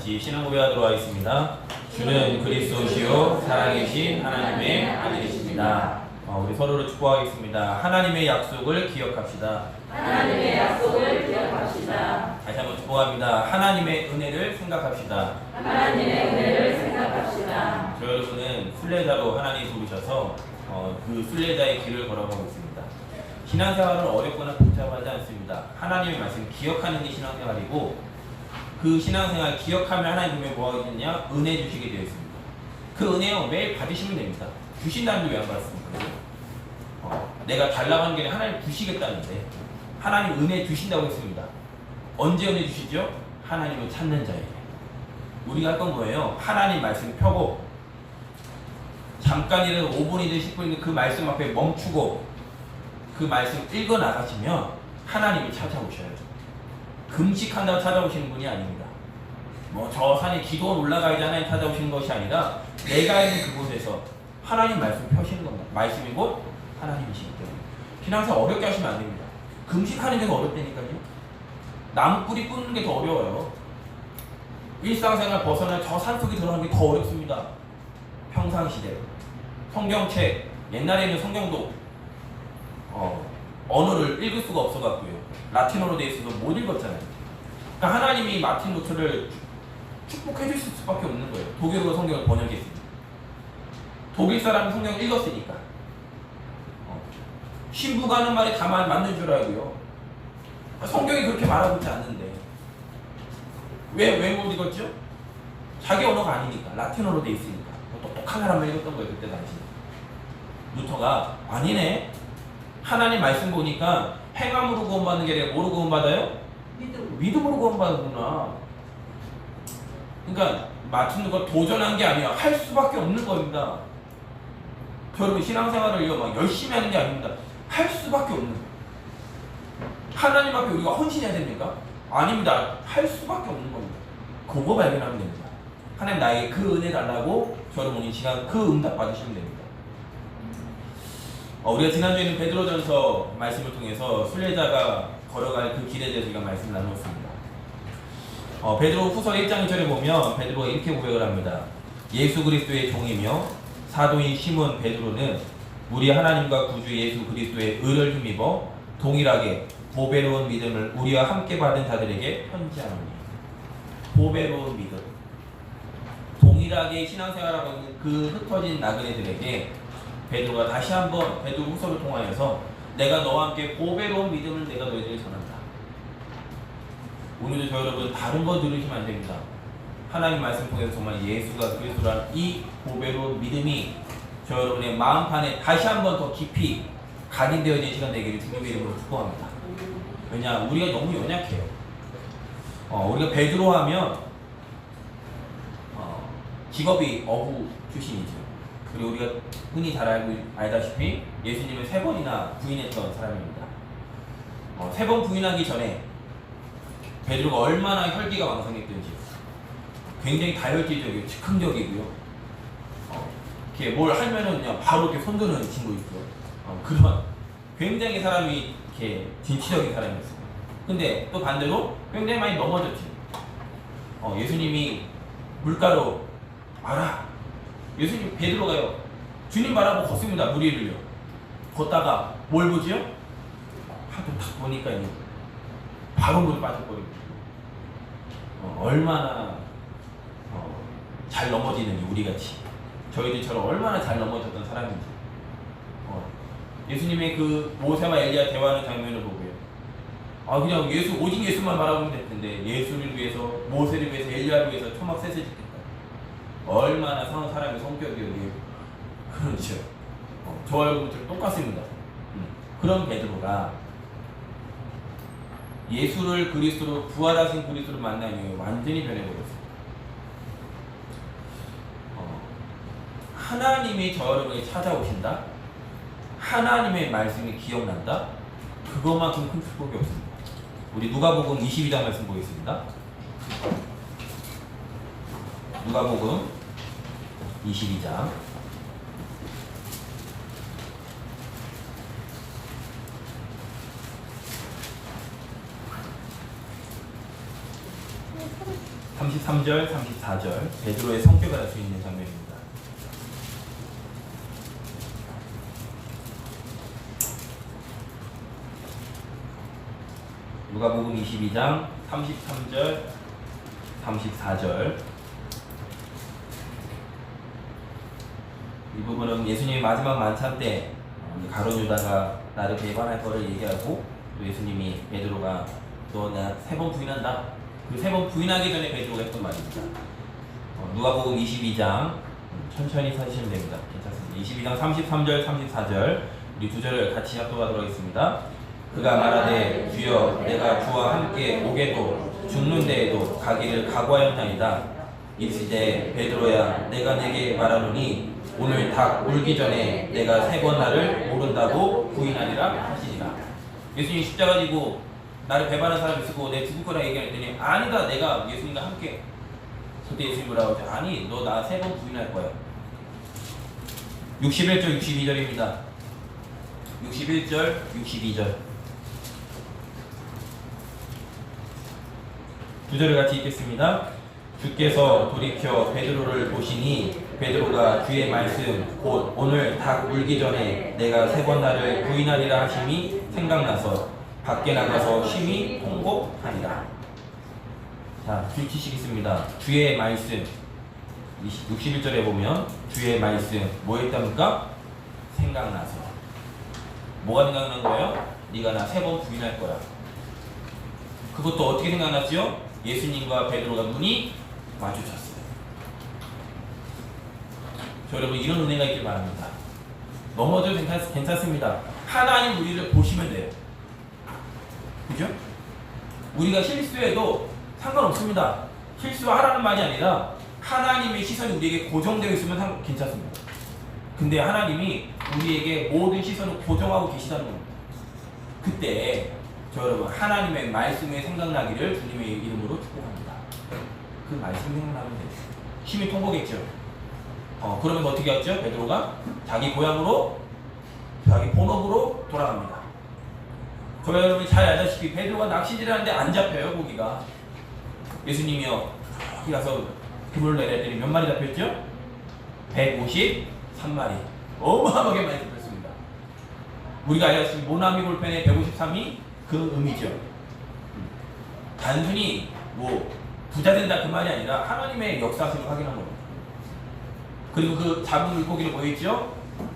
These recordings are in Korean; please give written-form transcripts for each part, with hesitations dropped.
같이 신앙 고백하도록 하겠습니다. 주는 그리스도시요 살아계신 하나님의 아들이십니다. 우리 서로를 축복하겠습니다. 하나님의 약속을 기억합시다. 하나님의 약속을 기억합시다. 다시 한번 축복합니다. 하나님의 은혜를 생각합시다. 하나님의 은혜를 생각합시다. 저 여러분은 순례자로 하나님이 부르셔서 그 순례자의 길을 걸어가고 있습니다. 신앙생활은 어렵거나 복잡하지 않습니다. 하나님의 말씀 기억하는 게 신앙생활이고, 그 신앙생활 기억하면 하나님 분명히 뭐 하겠냐? 은혜 주시게 되어 있습니다. 그 은혜요 매일 받으시면 됩니다. 주신다는 게 왜 안 받습니까? 내가 달라고 하는 게 아니라 하나님 주시겠다는데, 하나님 은혜 주신다고 했습니다. 언제 은혜 주시죠? 하나님을 찾는 자에게. 우리가 할 건 뭐예요? 하나님 말씀 펴고 잠깐이라도 5분이든 10분이든 그 말씀 앞에 멈추고 그 말씀 읽어 나가시면 하나님이 찾아오셔야죠. 금식한다고 찾아오시는 분이 아닙니다. 뭐 저 산에 기도원 올라가야지 하나님 찾아오시는 것이 아니라 내가 있는 그곳에서 하나님 말씀 펴시는 겁니다. 말씀이 곧 하나님이시기 때문에 신앙생활 어렵게 하시면 안 됩니다. 금식하는 게 더 어렵다니까요. 나무 뿌리 뿌리는 게 더 어려워요. 일상생활 벗어나 저 산속에 들어가는 게 더 어렵습니다. 평상시대 성경책, 옛날에는 성경도 언어를 읽을 수가 없어갖고요, 라틴어로 돼 있어서 못 읽었잖아요. 그러니까 하나님이 마틴 루터를 축복해 주실 수밖에 없는 거예요. 독일어로 성경을 번역했습니다. 독일 사람이 성경을 읽었으니까. 신부가 하는 말이 다 맞는 줄 알고요. 성경이 그렇게 말하고 있지 않는데 왜 못 읽었죠? 자기 언어가 아니니까, 라틴어로 돼 있으니까. 똑똑한 사람만 읽었던 거예요, 그때 당시. 루터가 아니네, 하나님 말씀 보니까 행함으로 구원받는 게 아니라 뭐로 구원받아요? 믿음으로 구원받는구나. 그러니까 맞추는 거 도전한 게 아니야, 할 수밖에 없는 겁니다. 여러분 신앙생활을 막 열심히 하는 게 아닙니다. 할 수밖에 없는 거예요. 하나님 앞에 우리가 헌신해야 됩니까? 아닙니다. 할 수밖에 없는 겁니다. 그거 발견하면 됩니다. 하나님 나에게 그 은혜 달라고 여러분이 시간 그 응답 받으시면 됩니다. 우리가 지난주에는 베드로전서 말씀을 통해서 순례자가 걸어갈 그 길에 대해서 우리가 말씀을 나눴습니다. 베드로 후서 1장 2절에 보면 베드로가 이렇게 고백을 합니다. 예수 그리스도의 종이며 사도인 시몬 베드로는 우리 하나님과 구주 예수 그리스도의 의를 힘입어 동일하게 보배로운 믿음을 우리와 함께 받은 자들에게 편지하노니. 보배로운 믿음, 동일하게 신앙생활하고 있는 그 흩어진 나그네들에게 베드로가 다시 한번 베드로 후서를 통하여서 내가 너와 함께 보배로운 믿음을 내가 너희들에게 전한다. 오늘도 저 여러분 다른 거 들으시면 안 됩니다. 하나님 말씀 통해서 정말 예수가 그리스도라는 이 보배로운 믿음이 저 여러분의 마음판에 다시 한번 더 깊이 각인되어진 시간 되기를 주님의 이름으로 축복합니다. 왜냐, 우리가 너무 연약해요. 우리가 베드로 하면 직업이 어부 출신이죠. 그리고 우리가 흔히 잘 알다시피 예수님을 3번이나 부인했던 사람입니다. 3번 부인하기 전에 베드로가 얼마나 혈기가 왕성했던지, 굉장히 다혈질적이고 즉흥적이고요. 이렇게 뭘 하면은 그냥 바로 이렇게 손드는 친구 있고요. 그런 굉장히 사람이 이렇게 진취적인 사람이었어요. 근데 또 반대로 굉장히 많이 넘어졌지. 예수님이 물가로 알아. 예수님 베드로가요, 주님 바라보고 걷습니다. 물 위를요. 걷다가 뭘 보지요? 하도 딱 보니까 바로 물에 빠져버리고, 얼마나 잘 넘어지는지, 우리같이 저희들처럼 얼마나 잘 넘어졌던 사람인지. 예수님의 그 모세와 엘리야 대화하는 장면을 보고요, 그냥 오직 예수만 바라보면 될 텐데 예수를 위해서, 모세를 위해서, 엘리야를 위해서 초막 셋을 짓겠다. 얼마나 사람의 성격이 그렇죠. 저와 여러분처럼 똑같습니다. 그런 베드로가 예수를 그리스도로, 부활하신 그리스도를 만난 이후에 완전히 변해버렸어요. 하나님이 저 여러분에게 찾아오신다, 하나님의 말씀이 기억난다, 그것만큼 큰 축복이 없습니다. 우리 누가복음 22장 말씀 보겠습니다. 누가복음 22장 3 33절, 34절 베드로의 성격을 알 수 있는 장면입니다. 누가복음 22장 33절, 34절 이 부분은 예수님이 마지막 만찬 때 가룟 유다가 나를 배반할 거를 얘기하고 또 예수님이 베드로가 너 나 3번 부인한다. 그 3번 부인하기 전에 베드로가 했던 말입니다. 누가복음 22장 천천히 찾으시면 됩니다. 괜찮습니다. 22장 33절, 34절 우리 두 절을 같이 합독하도록 하겠습니다. 그가 말하되 주여 내가 주와 함께 오게도 죽는 데에도 가기를 각오하였나이다. 이르시되 베드로야 내가 내게 말하노니 오늘 닭 울기 전에 내가 3번 나를 모른다고 부인하리라 하시니라. 예수님이 십자가 지고 나를 배반한 사람이 있고 내 죽을 거라 얘기했더니 아니다 내가 예수님과 함께. 그때 예수님 뭐라고 하죠? 아니 너 나 3번 부인할 거야. 61절 62절입니다. 61절 62절 두 절을 같이 읽겠습니다. 주께서 돌이켜 베드로를 보시니 베드로가 주의 말씀 곧 오늘 닭 울기 전에 내가 3번 나를 부인하리라 하심이 생각나서 밖에 나가서 심히 통곡하니라. 자, 줄치식 있습니다. 주의 말씀 61절에 보면 주의 말씀 뭐 했답니까? 생각나서. 뭐가 생각난 거예요? 네가 나 3번 부인할 거야. 그것도 어떻게 생각났죠? 예수님과 베드로가 눈이 마주쳤어요. 저 여러분 이런 은혜가 있길 바랍니다. 넘어져도 괜찮습니다. 하나님 우리를 보시면 돼요. 그죠? 우리가 실수해도 상관없습니다. 실수하라는 말이 아니라 하나님의 시선이 우리에게 고정되어 있으면 괜찮습니다. 근데 하나님이 우리에게 모든 시선을 고정하고 계시다는 겁니다. 그때 저 여러분 하나님의 말씀이 생각나기를 주님의 이름으로 축복합니다. 그 말씀이 생각나면 돼요. 심히 통곡했죠. 그러면 어떻게 했죠? 베드로가 자기 고향으로 자기 본업으로 돌아갑니다. 저 여러분이 잘 알다시피 베드로가 낚시질을 하는데 안 잡혀요. 고기가. 예수님이요 여기 가서 그물을 내렸더니 몇 마리 잡혔죠? 153마리. 어마어마하게 많이 잡혔습니다. 우리가 알다시피 모나미 볼펜의 153이 그 의미죠. 단순히 뭐 부자 된다 그 말이 아니라 하나님의 역사를 확인한 겁니다. 그리고 그 잡은 물고기를 뭐 했죠?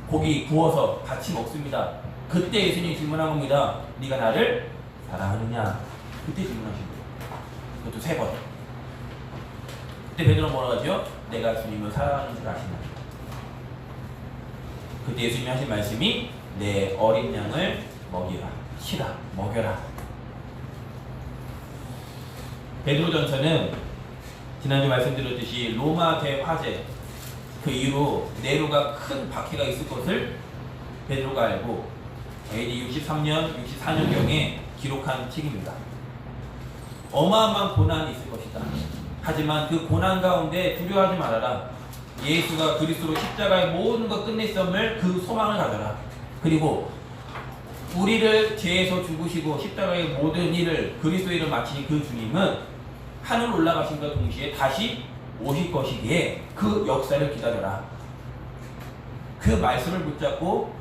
고기 구워서 같이 먹습니다. 그때 예수님이 질문한 겁니다. 네가 나를 사랑하느냐? 그때 질문하신 거예요. 그것도 3번. 그때 베드로는 뭐라고 하죠? 내가 주님을 사랑하는 줄 아시나? 그때 예수님이 하신 말씀이 내 어린 양을 먹이라. 치라. 먹여라. 베드로전서는 지난주 말씀드렸듯이 로마 대화재 그 이후로 네로가 큰 박해가 있을 것을 베드로가 알고 AD 63년, 64년경에 기록한 책입니다. 어마어마한 고난이 있을 것이다. 하지만 그 고난 가운데 두려워하지 말아라. 예수가 그리스도로 십자가의 모든 것 끝냈음을 그 소망을 가져라. 그리고 우리를 죄에서 죽으시고 십자가의 모든 일을 그리스도의 일을 마치신 그 주님은 하늘 올라가신과 동시에 다시 오실 것이기에 그 역사를 기다려라. 그 말씀을 붙잡고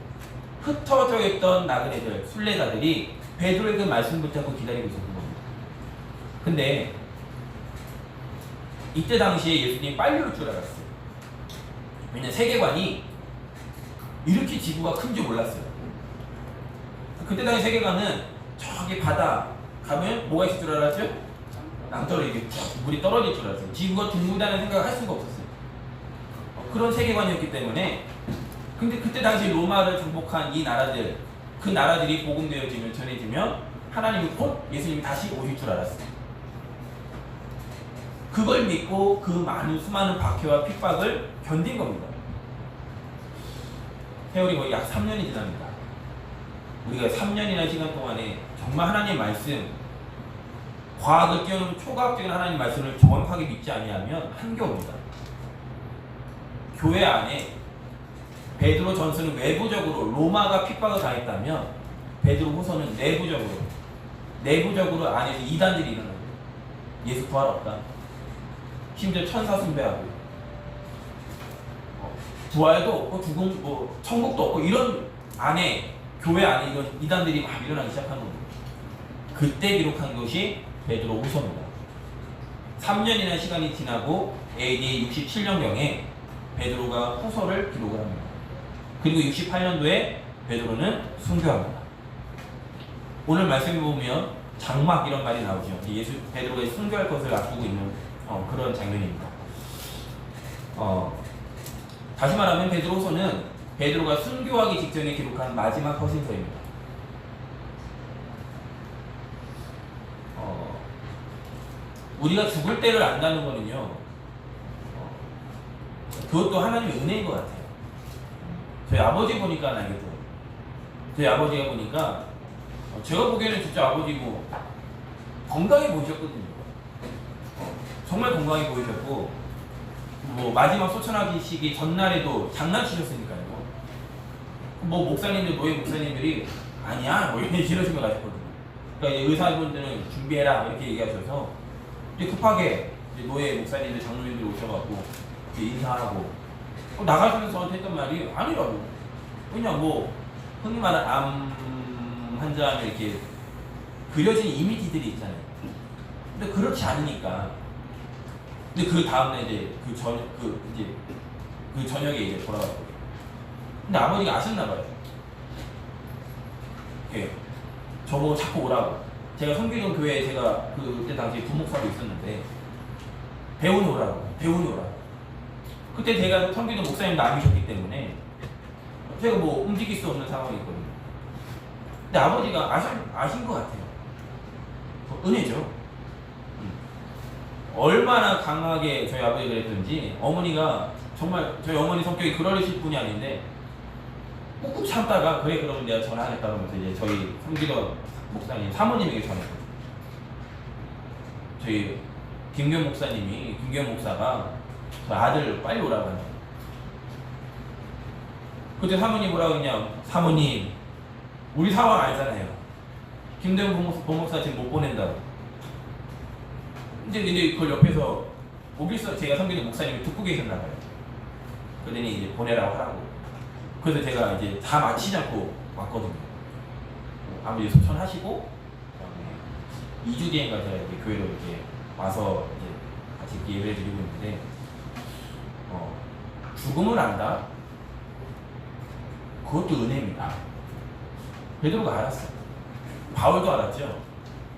흩어져 있던 나그네들, 순례자들이 베드로의 그 말씀 붙잡고 기다리고 있었던 겁니다. 근데 이때 당시에 예수님이 빨리 올 줄 알았어요. 왜냐면 세계관이 이렇게 지구가 큰 줄 몰랐어요. 그때 당시 세계관은 저기 바다 가면 뭐가 있을 줄 알았죠? 낭떠러지 물이 떨어질 줄 알았어요. 지구가 둥글다는 생각을 할 수가 없었어요. 그런 세계관이었기 때문에. 근데 그때 당시 로마를 정복한 이 나라들, 그 나라들이 복음되어지면 전해지면 하나님이 곧 예수님이 다시 오실 줄 알았어요. 그걸 믿고 그 많은 수많은 박해와 핍박을 견딘 겁니다. 세월이 거의 약 3년이 지납니다. 우리가 3년이라는 시간 동안에 정말 하나님의 말씀, 과학을 뛰어넘은 초과학적인 하나님의 말씀을 정확하게 믿지 아니하면 한겨웁니다. 교회 안에 베드로 전서는 외부적으로 로마가 핍박을 당했다면 베드로 후서는 내부적으로 안에서 이단들이 일어나요. 예수 부활 없다. 심지어 천사 숭배하고 부활도 없고 죽음 뭐 천국도 없고 이런 안에 교회 안에 이런 이단들이 막 일어나기 시작하는 거예요. 그때 기록한 것이 베드로후서입니다. 3년이나 시간이 지나고 AD 67년경에 베드로가 후서를 기록을 합니다. 그리고 68년도에 베드로는 순교합니다. 오늘 말씀해 보면 장막 이런 말이 나오죠. 베드로가 순교할 것을 앞두고 있는 그런 장면입니다. 다시 말하면 베드로서는 베드로가 순교하기 직전에 기록한 마지막 서신서입니다. 우리가 죽을 때를 안다는 거는요, 그것도 하나님의 은혜인 것 같아요. 저희 아버지 보니까 알겠더라고요. 저희 아버지가 보니까 제가 보기에는 진짜 아버지 뭐 건강해 보이셨거든요. 정말 건강해 보이셨고 뭐 마지막 소천하시기 전날에도 장난치셨으니까요. 뭐 목사님들 노예 목사님들이 아니야 뭐 이런 싫으신 거 가셨거든요. 그러니까 의사분들은 준비해라 이렇게 얘기하셔서 이제 급하게 이제 노예 목사님들 장로님들 오셔갖고 이제 인사하고 나가시면서 저한테 했던 말이 아니라고. 그냥 뭐 흔히 말하는 암 환자 이렇게 그려진 이미지들이 있잖아요. 근데 그렇지 않으니까. 근데 그 다음날 이제 그 저녁에 이제 돌아갔거든요. 근데 아버지가 아셨나봐요. 예. 저보고 자꾸 오라고. 제가 섬기던 교회에 제가 그때 당시에 부목사로 있었는데 배우니 오라고. 그때 제가 섬기던 목사님 남이셨기 때문에 제가 뭐 움직일 수 없는 상황이거든요. 근데 아버지가 아신 것 같아요. 은혜죠. 얼마나 강하게 저희 아버지가 그랬던지 어머니가 정말 저희 어머니 성격이 그러실 분이 아닌데 꾹꾹 참다가 그래 그러면 내가 전화하겠다 그러면서 이제 저희 섬기던 목사님 사모님에게 전했거든요. 저희 김경 목사가 저 아들 빨리 오라고 하는. 그때 사모님 뭐라고 했냐? 사모님 우리 상황 알잖아요. 김대훈 본목사 지금 못 보낸다고. 근데 그걸 옆에서 오길서 제가 섬기는 목사님이 듣고 계셨나봐요. 그러더니 이제 보내라고 하라고. 그래서 제가 이제 다 마치지 않고 왔거든요. 아버지 소천하시고 2주 뒤인가 제가 이렇게 교회로 이렇게 와서 이제 같이 이렇게 예배를 드리고 있는데 죽음을 안다? 그것도 은혜입니다. 베드로가 알았어요. 바울도 알았죠.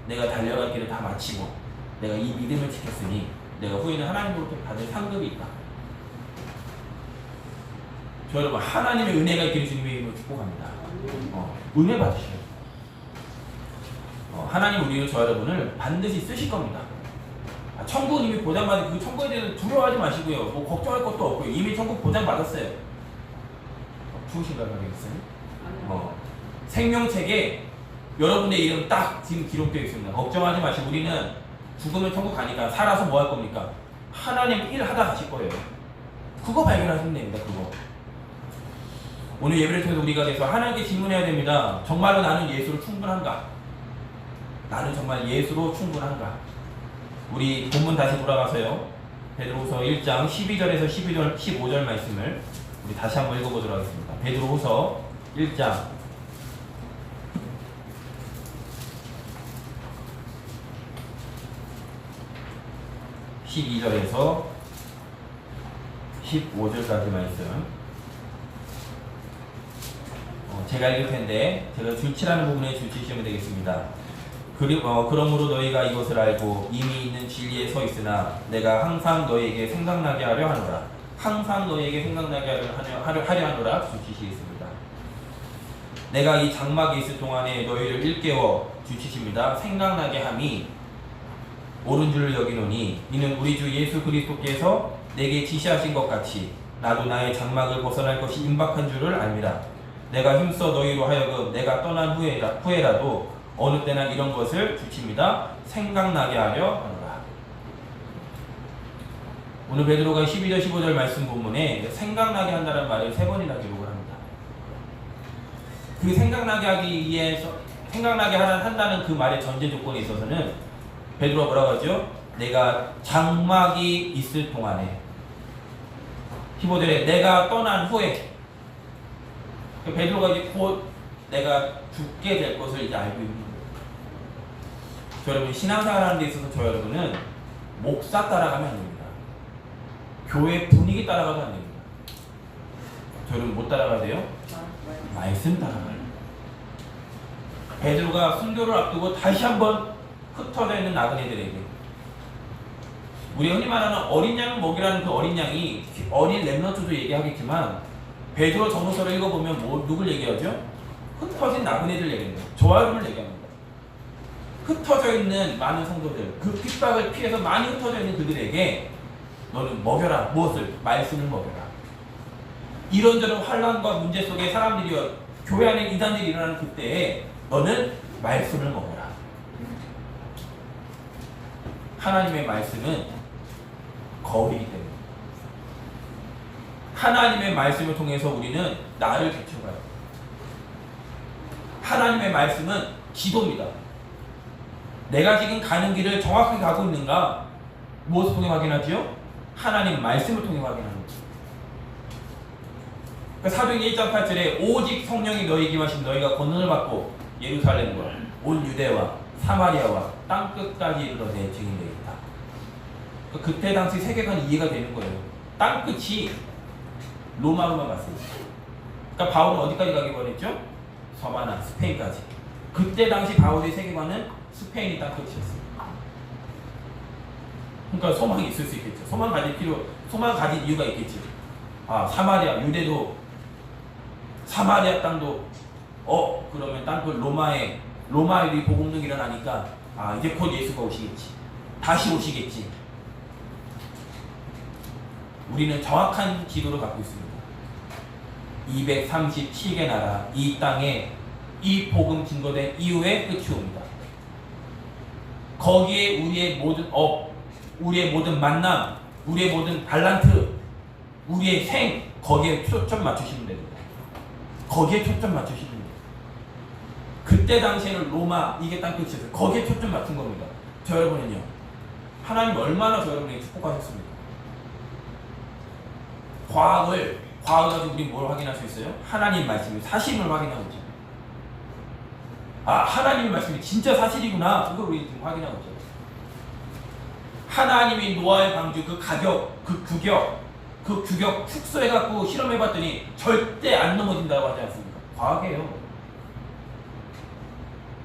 내가 달려갈 길을 다 마치고 내가 이 믿음을 지켰으니 내가 후에는 하나님으로부터 받을 상급이 있다. 저 여러분 하나님의 은혜가 있기를 주님의 이름으로 축복합니다. 은혜 받으셔요. 하나님 우리를 저 여러분을 반드시 쓰실 겁니다. 천국은 이미 보장받은 그 천국에 대해서 두려워하지 마시고요. 뭐 걱정할 것도 없고요. 이미 천국 보장받았어요. 추우신가요, 가겠어요? 생명책에 여러분의 이름 딱 지금 기록되어 있습니다. 걱정하지 마시고 우리는 죽으면 천국 가니까 살아서 뭐 할 겁니까? 하나님 일 하다 가실 거예요. 그거 발견하시면 됩니다. 그거. 오늘 예배를 통해서 우리가 돼서 하나님께 질문해야 됩니다. 정말로 나는 예수로 충분한가? 나는 정말 예수로 충분한가? 우리 본문 다시 돌아가서요. 베드로후서 1장 12절에서 15절 말씀을 우리 다시 한번 읽어보도록 하겠습니다. 베드로후서 1장 12절에서 15절까지 말씀 제가 읽을 텐데 제가 줄치라는 부분에 줄치시면 되겠습니다. 그러므로 너희가 이것을 알고 이미 있는 진리에 서 있으나 내가 항상 너희에게 생각나게 하려 하노라. 항상 너희에게 생각나게 하려 하노라. 줄치시겠습니다. 내가 이 장막에 있을 동안에 너희를 일깨워 줄치십니다. 생각나게 함이 옳은 줄 여기노니 이는 우리 주 예수 그리스도께서 내게 지시하신 것 같이 나도 나의 장막을 벗어날 것이 임박한 줄을 압니다. 내가 힘써 너희로 하여금 내가 떠난 후에라도 어느 때나 이런 것을 주칩니다. 생각나게 하려 하노라. 오늘 베드로가 12절 15절 말씀 본문에 생각나게 한다는 말을 3번이나 기록을 합니다. 그 생각나게 하기 위해서 생각나게 한다는 그 말의 전제 조건에 있어서는 베드로가 뭐라고 하죠? 내가 장막이 있을 동안에 15절에 내가 떠난 후에 베드로가 이제 곧 내가 죽게 될 것을 이제 알고 있는 거예요. 저 여러분 신앙생활하는 데 있어서 저 여러분은 목사 따라가면 안 됩니다. 교회 분위기 따라가도 안 됩니다. 저 여러분 못 따라가야 돼요? 말씀 따라가요. 베드로가 순교를 앞두고 다시 한번 흩어져 있는 나그네들에게 우리 흔히 말하는 어린 양을 먹이라는 그 어린 양이 어린 렘넌트도 얘기하겠지만 베드로 전후서를 읽어보면 누굴 얘기하죠? 흩어진 나그네들 얘기합니다. 저와 여러분을 얘기합니다. 흩어져 있는 많은 성도들, 그 핍박을 피해서 많이 흩어져 있는 그들에게 너는 먹여라. 무엇을? 말씀을 먹여라. 이런저런 환란과 문제 속에 사람들이 교회 안에 이단들이 일어나는 그때에 너는 말씀을 먹어라. 하나님의 말씀은 거울이기 때문에 하나님의 말씀을 통해서 우리는 나를 비춰가요. 하나님의 말씀은 기도입니다. 내가 지금 가는 길을 정확하게 가고 있는가? 무엇을 통해 확인하지요? 하나님 말씀을 통해 확인하는 거죠. 그러니까 사도행전 1장 8절에 오직 성령이 너희에게 임하신 너희가 권능을 받고 예루살렘과 온 유대와 사마리아와 땅끝까지 이르러 내 증인이 되겠다. 그러니까 그때 당시 세계관이 이해가 되는 거예요. 땅끝이 로마로만 갔습니다. 그러니까 바울은 어디까지 가기 원했죠? 서바나, 스페인까지. 그때 당시 바울의 세계관은 스페인이 땅끝이었어요. 그러니까 소망이 있을 수 있겠죠. 소망 가진 이유가 있겠지. 사마리아, 유대도, 사마리아 땅도, 그러면 땅끝 로마의 복음이 일어나니까, 이제 곧 예수가 오시겠지. 다시 오시겠지. 우리는 정확한 기도를 갖고 있습니다. 237개 나라, 이 땅에 이 복음 증거된 이후에 끝이 옵니다. 거기에 우리의 모든 우리의 모든 만남, 우리의 모든 달란트, 우리의 생, 거기에 초점 맞추시면 됩니다. 거기에 초점 맞추시면 됩니다. 그때 당시에는 로마, 이게 땅끝이었어요. 거기에 초점 맞춘 겁니다. 저 여러분은요, 하나님 얼마나 저 여러분에게 축복하셨습니까? 과학을 가지고 우리 뭘 확인할 수 있어요? 하나님 말씀이 사실을 확인하고 있죠. 하나님의 말씀이 진짜 사실이구나. 그걸 우리 지금 확인하고 있죠. 하나님이 노아의 방주 그 규격 축소해갖고 실험해봤더니 절대 안 넘어진다고 하지 않습니까? 과학이에요.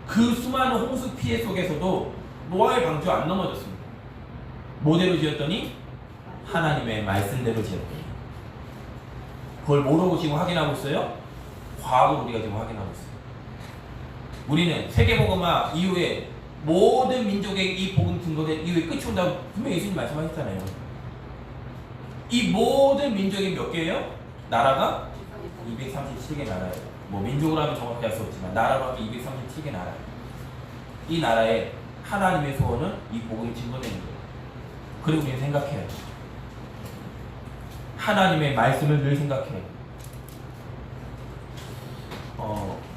그 수많은 홍수 피해 속에서도 노아의 방주 안 넘어졌습니다. 뭐대로 지었더니 하나님의 말씀대로 지었더니. 그걸 모르고 지금 확인하고 있어요? 과학으로 우리가 지금 확인하고 있어요. 우리는 세계복음화 이후에 모든 민족의 이 복음 증거된 이후에 끝이 온다고 분명히 예수님 말씀하셨잖아요. 이 모든 민족이 몇 개예요? 나라가 237개 나라예요. 민족으로 하면 정확히 할 수 없지만 나라로 하면 237개 나라예요. 이 나라에 하나님의 소원은 이 복음이 증거되는 거예요. 그리고 우리는 생각해요. 하나님의 말씀을 늘 생각해요.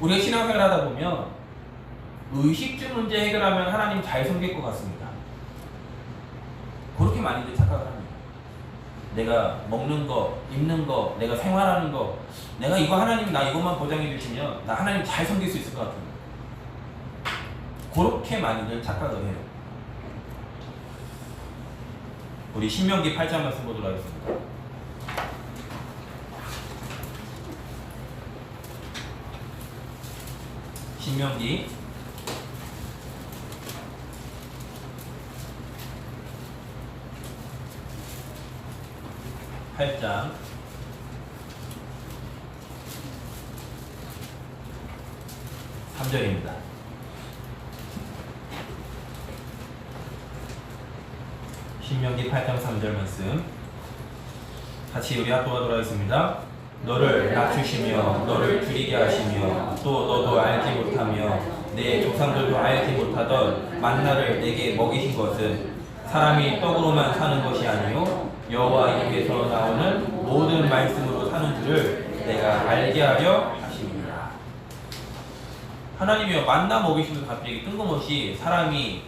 우리가 신앙생활 하다 보면 의식주 문제 해결하면 하나님 잘 섬길 것 같습니다. 그렇게 많이들 착각을 합니다. 내가 먹는 거, 입는 거, 내가 생활하는 거, 내가 이거 하나님 나 이것만 보장해 주시면 나 하나님 잘 섬길 수 있을 것 같습니다. 그렇게 많이들 착각을 해요. 우리 신명기 8장 말씀 보도록 하겠습니다. 신명기 8장 3절입니다. 신명기 8장 3절 말씀 같이 우리 합독하도록 하겠습니다. 너를 낮추시며 너를 줄이게 하시며 또 너도 알지 못하며 내 조상들도 알지 못하던 만나를 내게 먹이신 것은 사람이 떡으로만 사는 것이 아니요 여호와 입에서 나오는 모든 말씀으로 사는 줄을 내가 알게 하려 하십니다. 하나님이여 만나 먹이시면서 갑자기 뜬금없이 사람이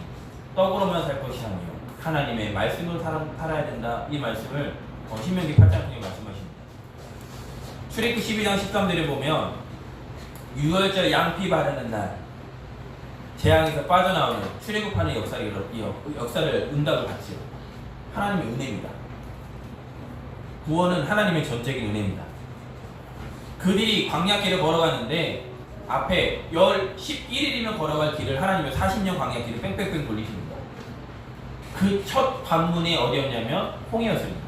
떡으로만 살 것이 아니요 하나님의 말씀으로 살아야 된다. 이 말씀을 신명기 8장 통해 말씀하십니다. 출애굽기 12장 13절에 보면 유월절 양피 바르는 날 재앙에서 빠져나오는 출애굽하는 역사를 응답을 받지요. 하나님의 은혜입니다. 구원은 하나님의 전적인 은혜입니다. 그들이 광야길을 걸어가는데 앞에 11일이면 걸어갈 길을 하나님의 40년 광야길을 뺑뺑뺑 돌리십니다. 그 첫 관문이 어디였냐면 홍해였습니다.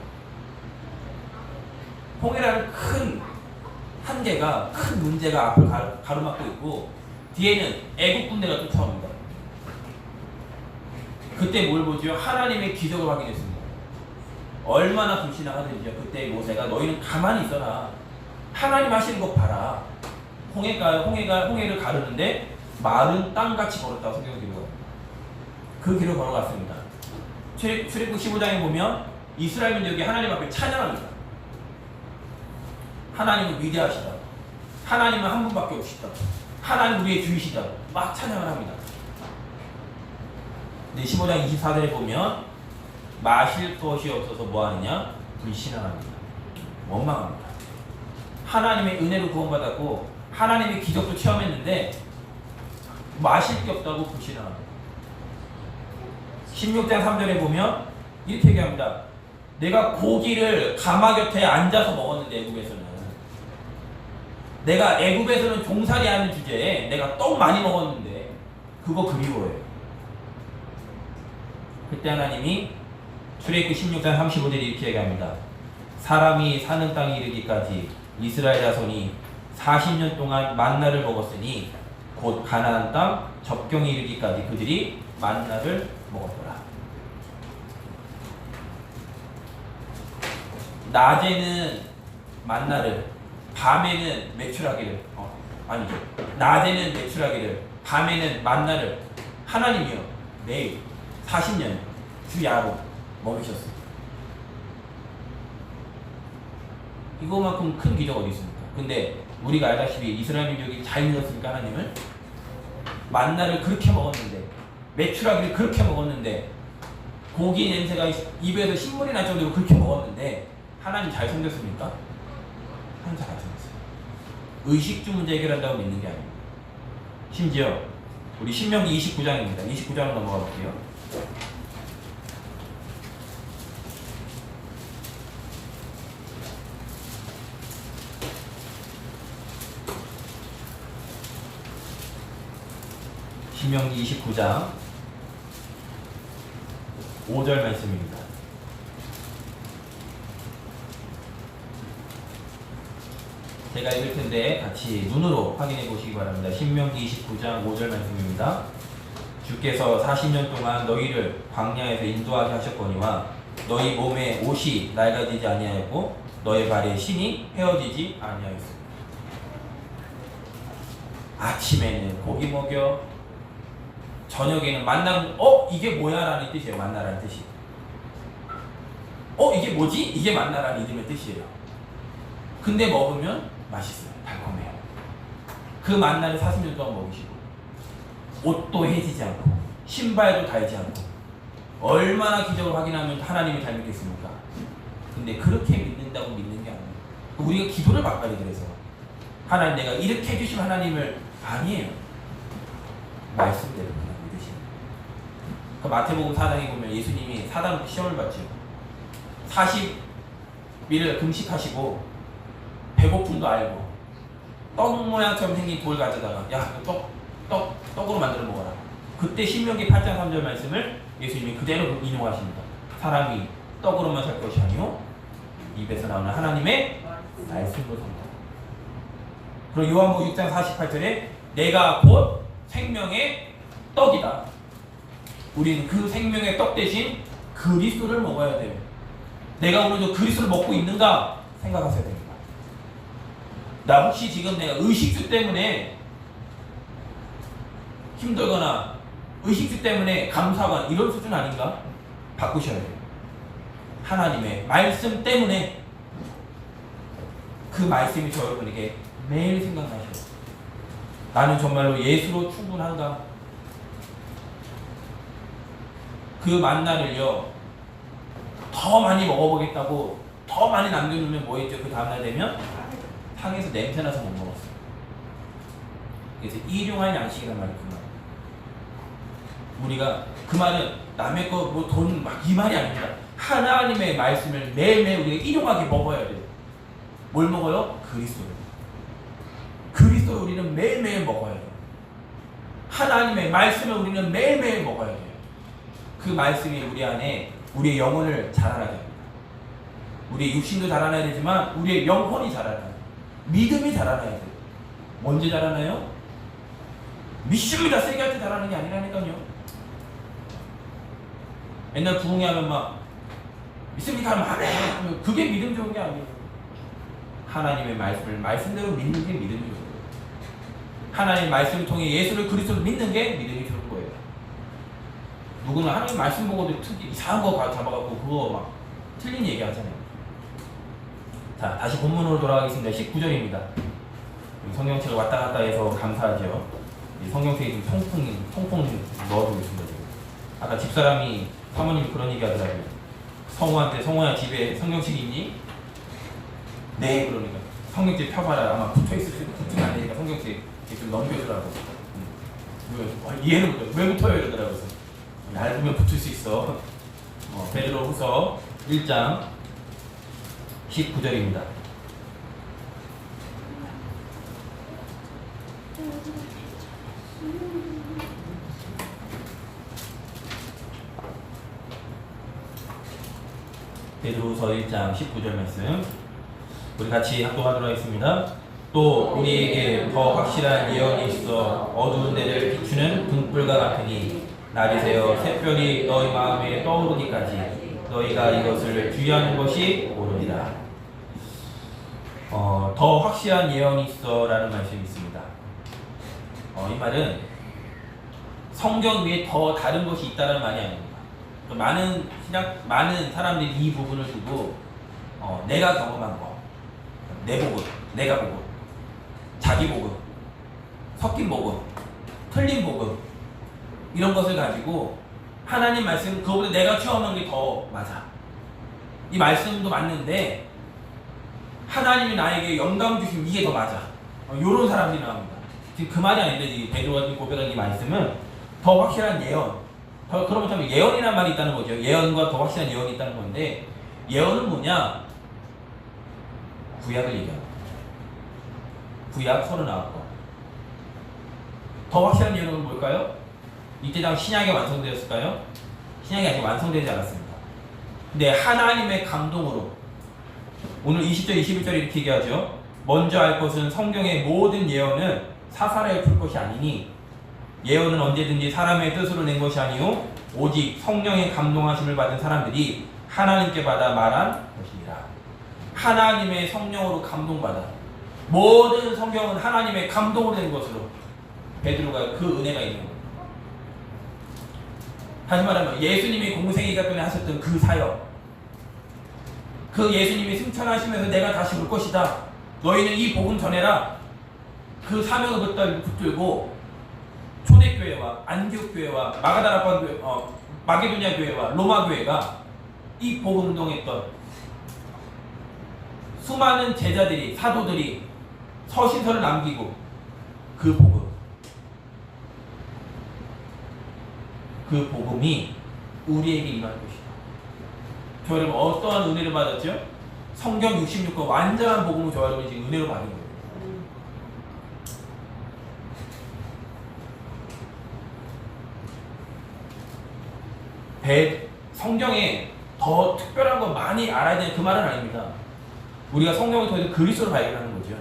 홍해라는 큰 한계가, 큰 문제가 앞을 가로막고 있고 뒤에는 애국 군대가 쫓아옵니다. 그때 뭘 보죠? 하나님의 기적을 확인했습니다. 얼마나 불신앙하든지요. 그때 모세가 너희는 가만히 있어라. 하나님 하시는 것 봐라. 홍해를 가르는데 마른 땅같이 걸었다고 성경에 기록합니다. 그 길을 걸어갔습니다. 출애굽 15장에 보면 이스라엘 민족이 하나님 앞에 찬양합니다. 하나님은 위대하시다. 하나님은 한 분밖에 없시다. 하나님 우리의 주이시다. 막 찬양을 합니다. 근데 15장 24절에 보면 마실 것이 없어서 뭐하느냐? 불신앙합니다. 원망합니다. 하나님의 은혜로 구원받았고 하나님의 기적도 체험했는데 마실 게 없다고 불신앙합니다. 16장 3절에 보면 이렇게 얘기합니다. 내가 고기를 가마 곁에 앉아서 먹었는데 내가 애굽에서는 종살이 하는 주제에 내가 떡 많이 먹었는데 그거 그리워해요. 그때 하나님이 출애굽 16장 35절에 이렇게 얘기합니다. 사람이 사는 땅에 이르기까지 이스라엘 자손이 40년 동안 만나를 먹었으니 곧 가나안 땅 접경에 이르기까지 그들이 만나를 먹었더라. 낮에는 만나를, 밤에는 매출하기를, 아니죠. 낮에는 매출하기를, 밤에는 만나를 하나님이요 매일 40년 주야로 먹이셨습니다. 이거만큼 큰 기적 어디 있습니까? 근데 우리가 알다시피 이스라엘 민족이 잘 믿었습니까? 하나님을? 만나를 그렇게 먹었는데, 매출하기를 그렇게 먹었는데, 고기 냄새가 입에서 신물이 날 정도로 그렇게 먹었는데 하나님 잘 섬겼습니까? 하나님 잘 섬겼어요. 의식주 문제 해결한다고 믿는 게 아닙니다. 심지어 우리 신명기 29장입니다. 29장으로 넘어가 볼게요. 신명기 29장 5절 말씀입니다. 제가 읽을 텐데 같이 눈으로 확인해 보시기 바랍니다. 신명기 29장 5절 말씀입니다. 주께서 40년 동안 너희를 광야에서 인도하게 하셨거니와 너희 몸에 옷이 낡아지지 아니하였고 너희 발에 신이 헤어지지 아니하였습니다. 아침에는 고기 먹여, 저녁에는 만나는 이게 뭐야? 라는 뜻이에요. 만나라는 뜻이. 이게 뭐지? 이게 만나라는 이름의 뜻이에요. 근데 먹으면 맛있어요. 달콤해요. 그 만나를 40년 동안 먹이시고 옷도 해지지 않고 신발도 달지 않고 얼마나 기적을 확인하면 하나님이 잘 믿겠습니까? 근데 그렇게 믿는다고 믿는 게 아니에요. 우리가 기도를 바꿔야 그래서 하나님 내가 이렇게 해주시면 하나님을 아니에요. 말씀대로 그냥 믿으시는 거예요. 그 마태복음 4장에 보면 예수님이 사단으로 시험을 받죠. 40일을 금식하시고 배고픔도 알고 떡 모양처럼 생긴 돌 가져다가 야 떡으로 만들어 먹어라. 그때 신명기 8장 3절 말씀을 예수님이 그대로 인용하십니다. 사람이 떡으로만 살 것이 아니요 입에서 나오는 하나님의 말씀으로 산다. 그리고 요한복음 6장 48절에 내가 곧 생명의 떡이다. 우리는 그 생명의 떡 대신 그리스도를 먹어야 돼요. 내가 오늘도 그리스도를 먹고 있는가 생각하셔야 됩니다. 나 혹시 지금 내가 의식주 때문에 힘들거나 의식주 때문에 감사하거나 이런 수준 아닌가? 바꾸셔야 돼요. 하나님의 말씀 때문에 그 말씀이 저 여러분에게 매일 생각나셔요. 나는 정말로 예수로 충분한가? 그 만나를요 더 많이 먹어보겠다고 더 많이 남겨놓으면 뭐했죠? 그 다음날 되면 상에서 냄새나서 못 먹었어요. 그래서 일용할 양식이란 말이 그 말. 우리가 그 말은 남의 거 뭐 돈 막 이 말이 아닙니다. 하나님의 말씀을 매일매일 우리가 일용하게 먹어야 돼요. 뭘 먹어요? 그리스도를. 그리스도를 우리는 매일매일 먹어야 돼요. 하나님의 말씀을 우리는 매일매일 먹어야 돼요. 그 말씀이 우리 안에 우리의 영혼을 자라나게 합니다. 우리의 육신도 자라나야 되지만 우리의 영혼이 자라나야 돼요. 믿음이 자라나야 돼요. 언제 자라나요? 믿습니다 세게 할 때 자라는 게 아니라니까요. 옛날 부흥회 하면 막 믿습니까 하면 하면 그게 믿음 좋은 게 아니에요. 하나님의 말씀을 말씀대로 믿는 게 믿음이 좋은 거예요. 하나님의 말씀을 통해 예수를 그리스도를 믿는 게 믿음이 좋은 거예요. 누구는 하나님 말씀 보고도 특히 이상한 거 잡아갖고 그거 막 틀린 얘기 하잖아요. 자, 다시 본문으로 돌아가겠습니다. 19절입니다. 성경책을 왔다 갔다 해서 감사하죠. 성경책에 지금 통풍 넣어두고 있습니다. 지금. 아까 집사람이 사모님이 그런 얘기 하더라고요. 성우한테 성우야 집에 성경책이 있니? 네. 그러니까 성경책 펴봐라. 아마 붙어있을 수도 붙으면 안 되니까 성경책 좀 넘겨주라고. 이해는 못해요. 왜 붙어요? 이러더라고요. 얇으면 붙을 수 있어. 베드로 후서 1장 19절입니다. 베드로후서 1장 19절 말씀 우리 같이 합독하도록 하겠습니다. 또 우리에게 더 확실한 예언이 있어 어두운 데를 비추는 등불과 같으니 날이 새어 샛별이 너희 마음에 떠오르기까지 너희가 이것을 주의하는 것이 옳으리라. 더 확실한 예언이 있어 라는 말씀이 있습니다. 이 말은 성경 위에 더 다른 것이 있다는 말이 아닙니다. 많은 사람들이 이 부분을 두고 내가 경험한 거, 내 복음, 내가 복음, 자기 복음, 섞인 복음, 틀린 복음 이런 것을 가지고 하나님 말씀 그거보다 내가 체험한 게 더 맞아. 이 말씀도 맞는데 하나님이 나에게 영감 주신 이게 더 맞아. 이런 사람들이 나옵니다. 지금 그 말이 아닌데 이 베드로가 고백한 이 말씀은 더 확실한 예언. 그러면 참 예언이라는 말이 있다는 거죠. 예언과 더 확실한 예언이 있다는 건데 예언은 뭐냐? 구약을 얘기합니다. 구약 39권. 더 확실한 예언은 뭘까요? 이때 당 신약이 완성되었을까요? 신약이 아직 완성되지 않았습니다. 근데 하나님의 감동으로 오늘 20절, 21절에 이렇게 얘기하죠. 먼저 알 것은 성경의 모든 예언은 사사로이 풀 것이 아니니 예언은 언제든지 사람의 뜻으로 낸 것이 아니요 오직 성령의 감동하심을 받은 사람들이 하나님께 받아 말한 것이니라. 하나님의 성령으로 감동받아 모든 성경은 하나님의 감동으로 된 것으로 베드로가 그 은혜가 있는 거예요. 다시 말하면 예수님이 공생애가 전에 하셨던 그 사역, 그 예수님이 승천하시면서 내가 다시 올 것이다, 너희는 이 복음 전해라, 그 사명을 붙들고 초대교회와 안디옥교회와 마가다라파 교회, 마게도냐 교회와 로마 교회가 이 복음 운동했던 수많은 제자들이, 사도들이 서신서를 남기고 그 복음이 우리에게 임할 것이다. 저 여러분 어떠한 은혜를 받았죠? 성경 66권 완전한 복음을 저 여러분이 지금 은혜로 받은 거예요. 성경에 더 특별한 거 많이 알아야 되는 그 말은 아닙니다. 우리가 성경을 통해서 그리스도를 발견하는 거죠.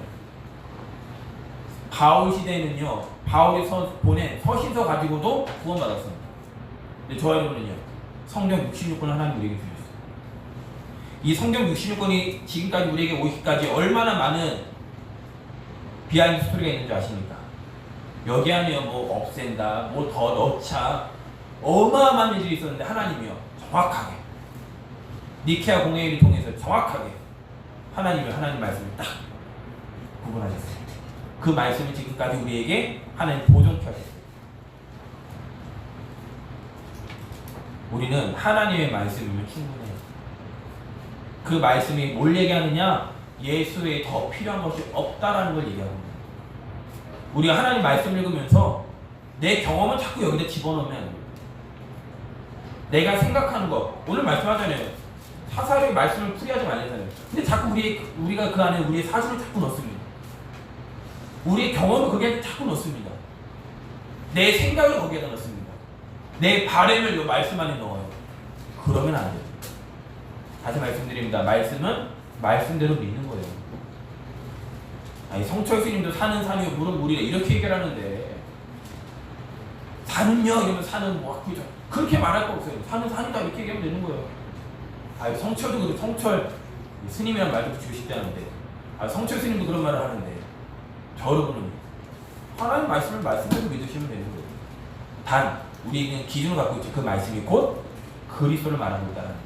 바울 시대에는요, 바울이 보낸 서신서 가지고도 구원받았습니다. 근데 저 여러분은요, 성경 66권을 하나님 우리에게 주셨어요. 이 성경 66권이 지금까지 우리에게 오기까지 얼마나 많은 비하인드 스토리가 있는 줄 아십니까? 여기 안에 뭐 없앤다, 뭐 더 넣자, 어마어마한 일들이 있었는데 하나님이요 정확하게 니케아 공회의를 통해서 정확하게 하나님 말씀을 딱 구분하셨어요. 그 말씀을 지금까지 우리에게 하나님 보존케 하셨어요. 우리는 하나님의 말씀이면 충분해요. 그 말씀이 뭘 얘기하느냐? 예수 외에 더 필요한 것이 없다라는 걸 얘기합니다. 우리가 하나님 말씀 읽으면서 내 경험은 자꾸 여기다 집어넣으면 안 됩니다. 내가 생각하는 거, 오늘 말씀하잖아요. 사사로이 말씀을 풀이하지 말잖아요. 근데 자꾸 우리가 그 안에 우리의 사실을 자꾸 넣습니다. 우리의 경험을 거기에 자꾸 넣습니다. 내 생각을 거기에다 넣습니다. 내 바램을 이 말씀 안에 넣어요. 그러면 안 돼요. 다시 말씀드립니다. 말씀은 말씀대로 믿는 거예요. 아니, 성철 스님도 사는 산이요 물은 물이래 이렇게 얘기하는데 산은요 이러면 산은 뭐 그렇게 말할 거 없어요. 산은 산이다 이렇게 얘기하면 되는 거예요. 아, 성철도 그래. 성철 스님이란 말도 붙이고 싶지 않은데 성철 스님도 그런 말을 하는데 여러분은 하나님 말씀을 말씀대로 믿으시면 되는 거예요. 단 우리는 기준을 갖고 있죠. 그 말씀이 곧 그리스도를 말하고 있다는 거예요.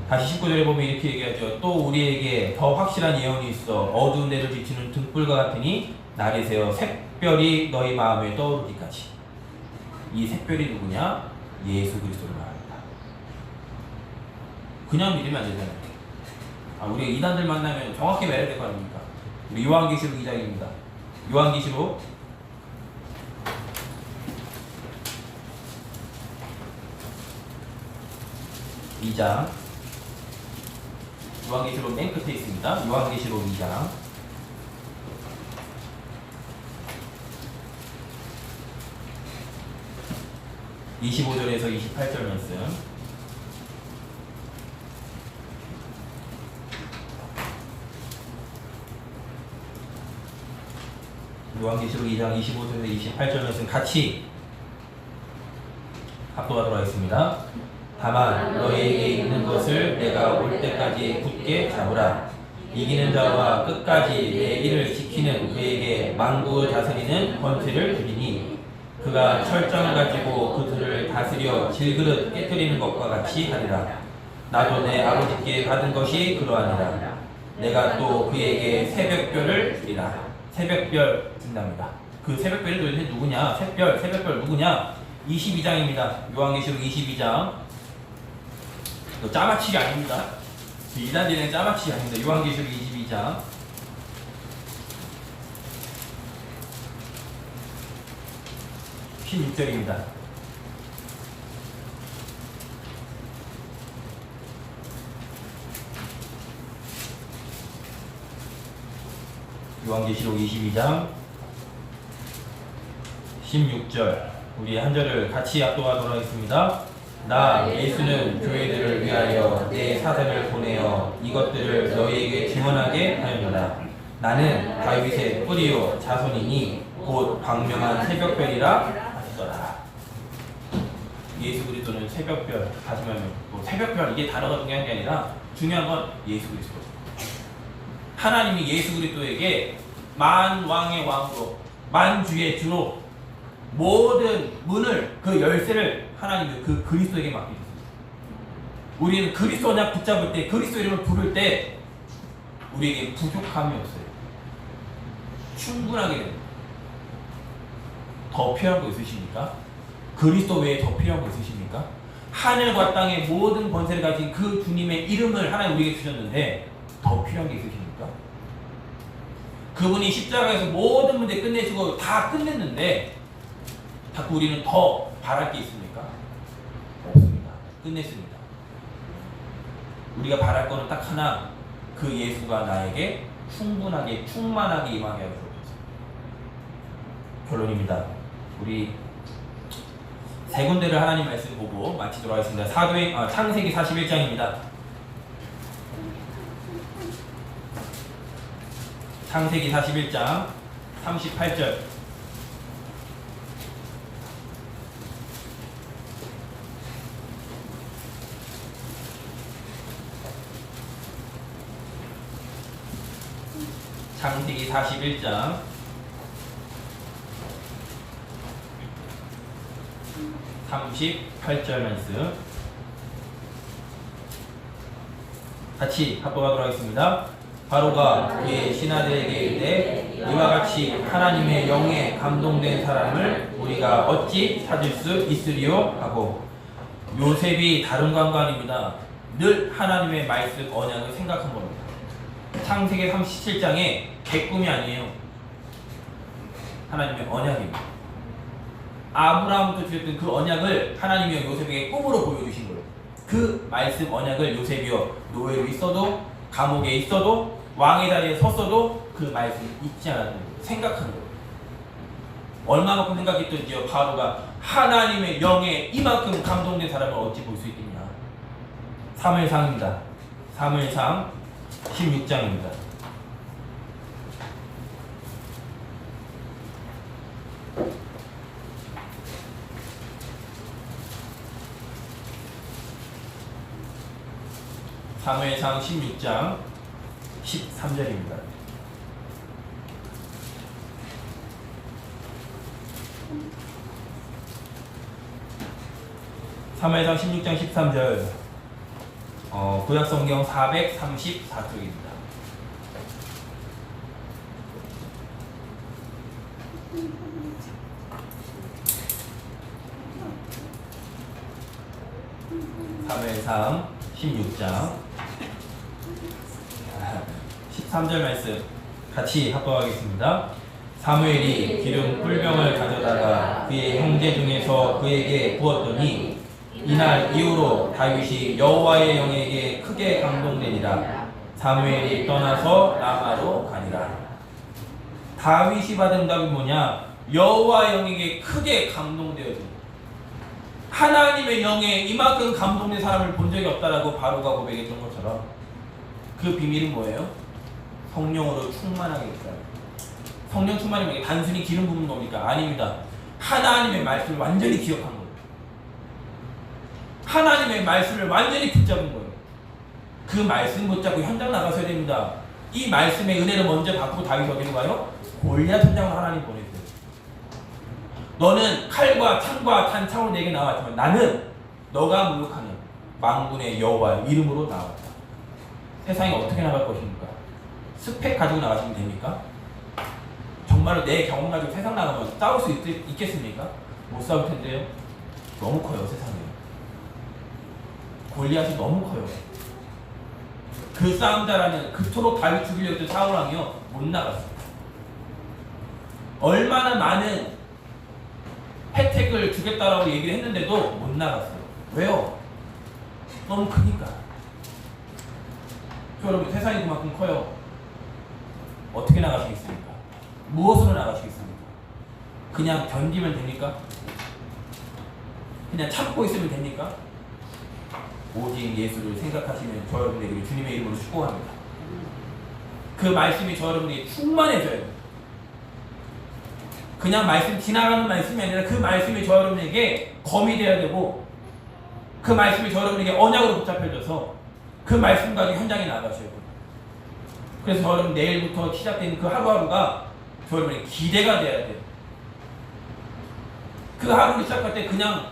다시 19절에 보면 이렇게 얘기하죠. 또 우리에게 더 확실한 예언이 있어 어두운 데를 비추는 등불과 같으니 날이 새어 샛별이 너희 마음에 떠오르기까지. 이 샛별이 누구냐? 예수 그리스도를 말합니다. 그냥 믿으면 안 되잖아요. 우리가 이단들 만나면 정확히 말해야 될 거 아닙니까? 우리 요한계시록 2장입니다. 요한계시록 2장 요한계시록 맨 끝에 있습니다. 요한계시록 2장 25절에서 28절 말씀. 요한계시록 2장 25절에서 28절 말씀 같이 합독하도록 하겠습니다. 다만 너희에게 있는 것을 내가 올 때까지 굳게 잡으라. 이기는 자와 끝까지 내 일을 지키는 그에게 만국을 다스리는 권세를 주리니 그가 철장을 가지고 그들을 다스려 질그릇 깨뜨리는 것과 같이 하리라. 나도 내 아버지께 받은 것이 그러하니라. 내가 또 그에게 새벽별을 주리라. 새벽별 준답니다. 그 새벽별이 도대체 누구냐? 새벽별 누구냐? 22장입니다. 요한계시록 22장. 이거 짜맞추기 아닙니다. 이단들은 짜맞추기 아닙니다. 요한계시록 22장 16절입니다. 요한계시록 22장 16절 우리 한 절을 같이 합독하도록 하겠습니다. 나 예수는 교회들을 위하여 내 사자를 보내어 이것들을 너희에게 증언하게 하였노라. 나는 다윗의 뿌리요 자손이니 곧 광명한 새벽별이라 하시더라. 예수 그리스도는 새벽별. 다시 말하면 새벽별 이게 단어가 중요한 게 아니라 중요한 건 예수 그리스도. 하나님이 예수 그리스도에게 만왕의 왕으로 만주의 주로 모든 문을 그 열쇠를 하나님이 그 그리스도에게 맡기셨습니다. 우리는 그리스도 언약 붙잡을 때 그리스도 이름을 부를 때 우리에게 부족함이 없어요. 충분하게 됩니다. 더 필요한 거 있으십니까? 그리스도 외에 더 필요한 거 있으십니까? 하늘과 땅의 모든 권세를 가진 그 주님의 이름을 하나님 우리에게 주셨는데 더 필요한 게 있으십니까? 그분이 십자가에서 모든 문제 끝내시고 다 끝냈는데 자꾸 우리는 더 바랄 게 있습니까? 없습니다. 끝냈습니다. 우리가 바랄 거는 딱 하나, 그 예수가 나에게 충분하게 충만하게 임하게 하여 주옵소서. 결론입니다. 우리 세 군데를 하나님 말씀 보고 마치도록 하겠습니다. 창세기 41장입니다. 창세기 41장 38절 창세기 41장 38절 말씀 같이 합독하도록 하겠습니다. 바로가 그의 신하들에게 이르되 이와 같이 하나님의 영에 감동된 사람을 우리가 어찌 찾을 수 있으리요? 하고 요셉이 다른 관관입니다. 늘 하나님의 말씀 언약을 생각한 겁니다. 창세기 37장에 개꿈이 아니에요. 하나님의 언약입니다. 아브라함부터 주셨던 그 언약을 하나님이 요셉에게 꿈으로 보여주신 거예요. 그 말씀 언약을 요셉이요 노예로 있어도 감옥에 있어도 왕의 자리에 섰어도 그 말씀을 잊지 않았던 거예요. 생각하는 거예요. 얼마만큼 생각했던지요. 바로가 하나님의 영에 이만큼 감동된 사람을 어찌 볼 수 있겠냐. 사무엘상입니다. 사무엘상 16장입니다. 사무엘상 16장 13절입니다. 사무엘상 16장 13절 구약성경 434쪽입니다. 사무엘상 16장 13절 말씀 같이 합독하겠습니다. 사무엘이 기름 꿀병을 가져다가 그의 형제 중에서 그에게 부었더니 이날 이후로 다윗이 여호와의 영에게 크게 감동되니라. 사무엘이 떠나서 라마로 가니라. 다윗이 받은 답이 뭐냐? 여호와의 영에게 크게 감동되어진. 하나님의 영에 이만큼 감동된 사람을 본 적이 없다라고 바로가 고백했던 것처럼 그 비밀은 뭐예요? 성령으로 충만하겠다. 성령 충만이 게 단순히 기름 부은 겁니까? 아닙니다. 하나님의 말씀을 완전히 기억한 거예요. 하나님의 말씀을 완전히 붙잡은 거예요. 그 말씀 붙잡고 현장 나가셔야 됩니다. 이 말씀의 은혜를 먼저 받고 다윗이 어디로 가요? 골리앗 현장을 하나님 보내세요. 너는 칼과 창과 탄창으로 내게 나왔지만 나는 너가 목욕하는 만군의 여호와의 이름으로 나왔다. 세상에 어떻게 나갈 것입니까? 스펙 가지고 나가시면 됩니까? 정말로 내 경험 가지고 세상 나가면 싸울 수 있겠습니까? 못 싸울 텐데요. 너무 커요, 세상에. 골리앗이 너무 커요. 그 싸움 잘하는 그토록 다윗 죽이려고 했던 사울왕이요 못 나갔어요. 얼마나 많은 혜택을 주겠다라고 얘기를 했는데도 못 나갔어요. 왜요? 너무 크니까. 여러분 세상이 그만큼 커요. 어떻게 나가시겠습니까? 무엇으로 나가시겠습니까? 그냥 견디면 됩니까? 그냥 참고 있으면 됩니까? 오직 예수를 생각하시면 저 여러분에게 주님의 이름으로 축복합니다. 그 말씀이 저 여러분에게 충만해져요. 그냥 말씀 지나가는 말씀이 아니라 그 말씀이 저 여러분에게 검이 되어야 되고 그 말씀이 저 여러분에게 언약으로 붙잡혀져서 그 말씀 가지고 현장에 나가셔야 돼요. 그래서 저 여러분 내일부터 시작되는 그 하루하루가 저 여러분의 기대가 돼야 돼요. 그 하루를 시작할 때 그냥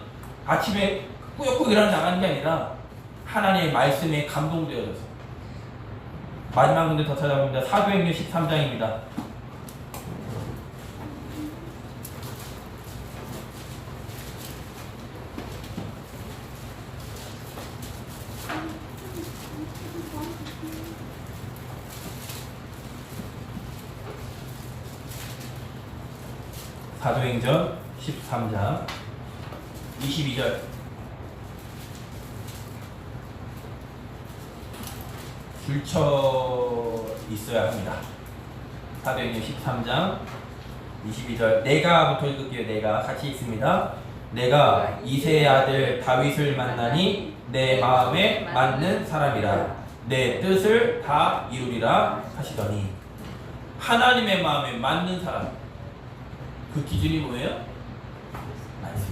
아침에 꾸역꾸역 일어나 나가는 게 아니라 하나님의 말씀에 감동되어져서. 마지막 문제 더 찾아봅니다. 사도행전 13장입니다. 사도행전 13장 22절. 줄쳐 있어야 합니다. 사도행전 13장 22절. 내가부터 읽을게요. 내가 같이 있습니다. 내가 이새의 아들 다윗을 만나니 내 마음에 맞는 사람이라 내 뜻을 다 이루리라 하시더니. 하나님의 마음에 맞는 사람, 그 기준이 뭐예요? 말씀.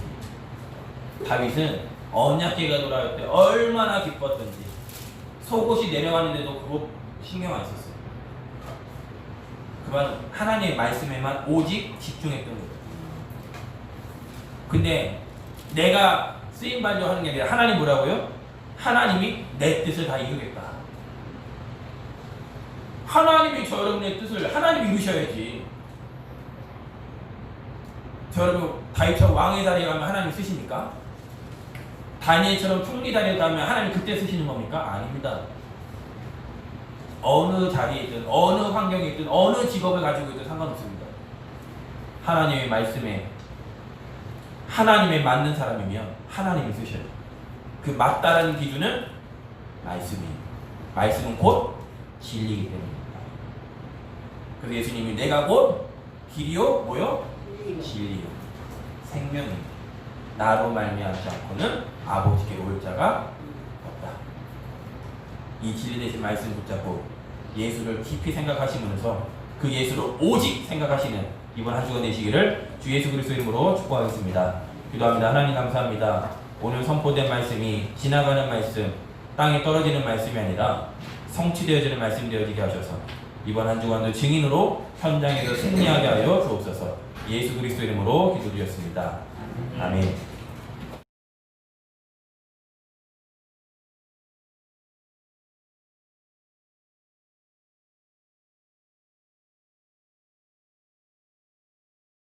다윗은 언약궤가 돌아올 때 얼마나 기뻤던지 속옷이 내려왔는데도 그거 신경 안 썼어요. 그만 하나님의 말씀에만 오직 집중했던 거예요. 근데 내가 쓰임받으려 하는 게 아니라 하나님 뭐라고요? 하나님이 내 뜻을 다 이루겠다. 하나님이 저 여러분의 뜻을 하나님이 이루셔야지. 저 여러분 다윗처럼 왕의 자리에 가면 하나님 쓰십니까? 다니엘처럼 총리 자리에 가면 하나님 그때 쓰시는 겁니까? 아닙니다. 어느 자리에 있든 어느 환경에 있든 어느 직업을 가지고 있든 상관없습니다. 하나님의 말씀에 하나님에 맞는 사람이면 하나님이 쓰셔요. 그 맞다라는 기준은 말씀이에요. 말씀은 곧 진리이기 때문입니다. 그래서 예수님이 내가 곧 길이요 뭐요? 진리요 생명입니다. 나로 말미암지 않고는 아버지께 올 자가 없다. 이 진리 되신 말씀 붙잡고 예수를 깊이 생각하시면서 그 예수를 오직 생각하시는 이번 한 주간 되시기를 주 예수 그리스도 이름으로 축복하겠습니다. 기도합니다. 하나님 감사합니다. 오늘 선포된 말씀이 지나가는 말씀, 땅에 떨어지는 말씀이 아니라 성취되어지는 말씀이 되어지게 하셔서 이번 한 주간도 증인으로 현장에서 승리하게 하여 주옵소서. 예수 그리스도 이름으로 기도드렸습니다. 아멘.